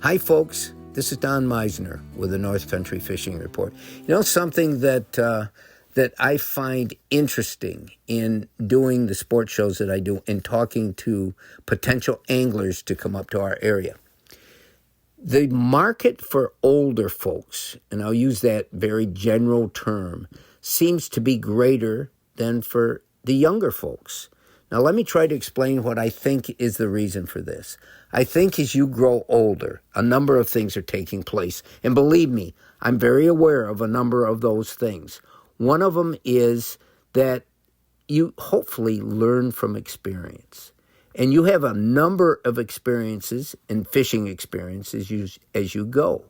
Hi, folks. This is Don Meissner with the North Country Fishing Report. You know, something that I find interesting in doing the sport shows that I do and talking to potential anglers to come up to our area. The market for older folks, and I'll use that very general term, seems to be greater than for the younger folks. Now, let me try to explain what I think is the reason for this. I think as you grow older, a number of things are taking place. And believe me, I'm very aware of a number of those things. One of them is that you hopefully learn from experience. And you have a number of experiences and fishing experiences as you go.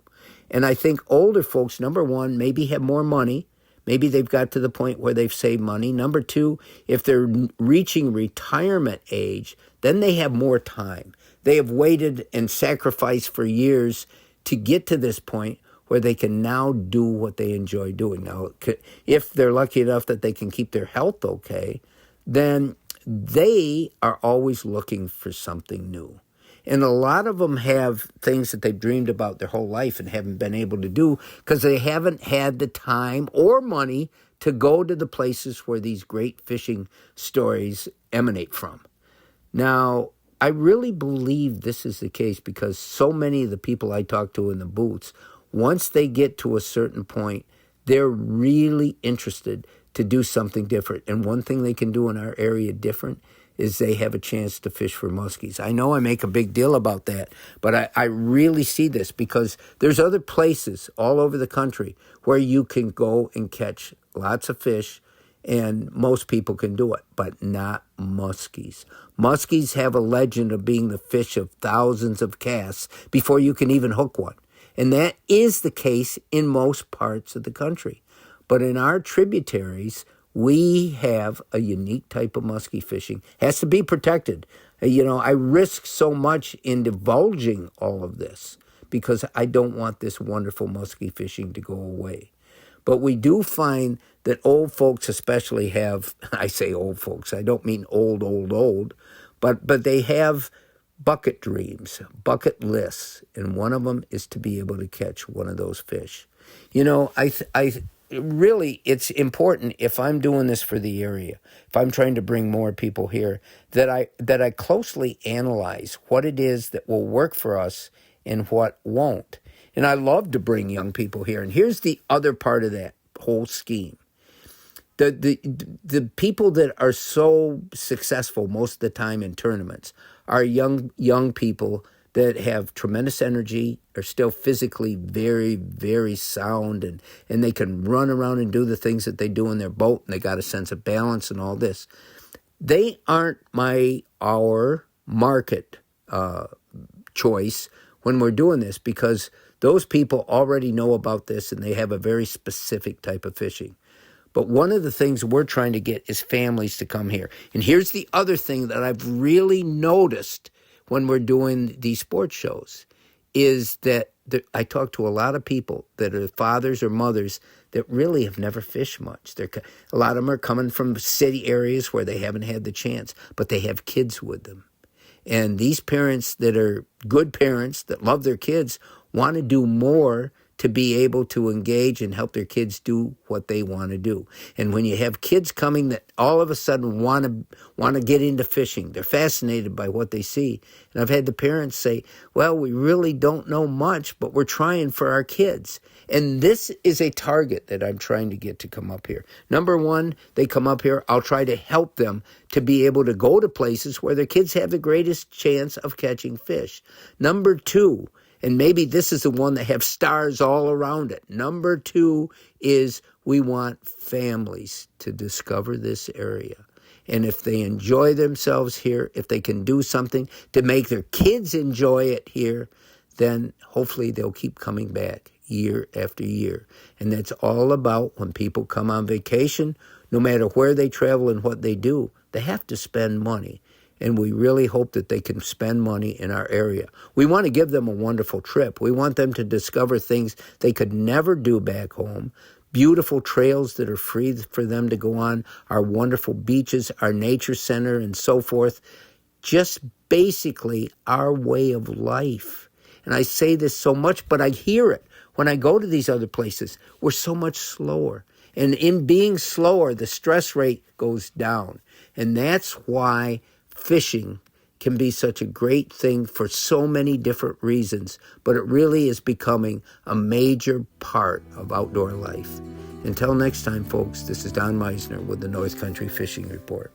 And I think older folks, number one, maybe have more money. Maybe they've got to the point where they've saved money. Number two, if they're reaching retirement age, then they have more time. They have waited and sacrificed for years to get to this point where they can now do what they enjoy doing. Now, if they're lucky enough that they can keep their health okay, then they are always looking for something new. And a lot of them have things that they've dreamed about their whole life and haven't been able to do because they haven't had the time or money to go to the places where these great fishing stories emanate from. Now, I really believe this is the case because so many of the people I talk to in the booths, once they get to a certain point, they're really interested to do something different. And one thing they can do in our area different is they have a chance to fish for muskies. I know I make a big deal about that, but I really see this because there's other places all over the country where you can go and catch lots of fish, and most people can do it, but not muskies. Muskies have a legend of being the fish of thousands of casts before you can even hook one. And that is the case in most parts of the country. But in our tributaries, we have a unique type of muskie fishing. Has to be protected. You know, I risk so much in divulging all of this because I don't want this wonderful muskie fishing to go away. But we do find that old folks especially have, I say old folks, I don't mean old, but they have bucket dreams, bucket lists, and one of them is to be able to catch one of those fish. You know, really, it's important if I'm doing this for the area, if I'm trying to bring more people here, that I closely analyze what it is that will work for us and what won't. And I love to bring young people here. And here's the other part of that whole scheme. The people that are so successful most of the time in tournaments are young people that have tremendous energy, are still physically very, very sound, and they can run around and do the things that they do in their boat, and they got a sense of balance and all this. They aren't our market choice when we're doing this because those people already know about this and they have a very specific type of fishing. But one of the things we're trying to get is families to come here. And here's the other thing that I've really noticed when we're doing these sports shows is that I talk to a lot of people that are fathers or mothers that really have never fished much. A lot of them are coming from city areas where they haven't had the chance, but they have kids with them. And these parents that are good parents that love their kids want to do more to be able to engage and help their kids do what they want to do. And when you have kids coming that all of a sudden want to get into fishing, they're fascinated by what they see. And I've had the parents say, well, we really don't know much, but we're trying for our kids. And this is a target that I'm trying to get to come up here. Number one, they come up here, I'll try to help them to be able to go to places where their kids have the greatest chance of catching fish. Number two, and maybe this is the one that have stars all around it. Number two is we want families to discover this area. And if they enjoy themselves here, if they can do something to make their kids enjoy it here, then hopefully they'll keep coming back year after year. And that's all about when people come on vacation, no matter where they travel and what they do, they have to spend money. And we really hope that they can spend money in our area. We want to give them a wonderful trip. We want them to discover things they could never do back home, beautiful trails that are free for them to go on, our wonderful beaches, our nature center, and so forth. Just basically our way of life. And I say this so much, but I hear it when I go to these other places. We're so much slower. And in being slower, the stress rate goes down. And that's why fishing can be such a great thing for so many different reasons, but it really is becoming a major part of outdoor life. Until next time, folks, this is Don Meissner with the North Country Fishing Report.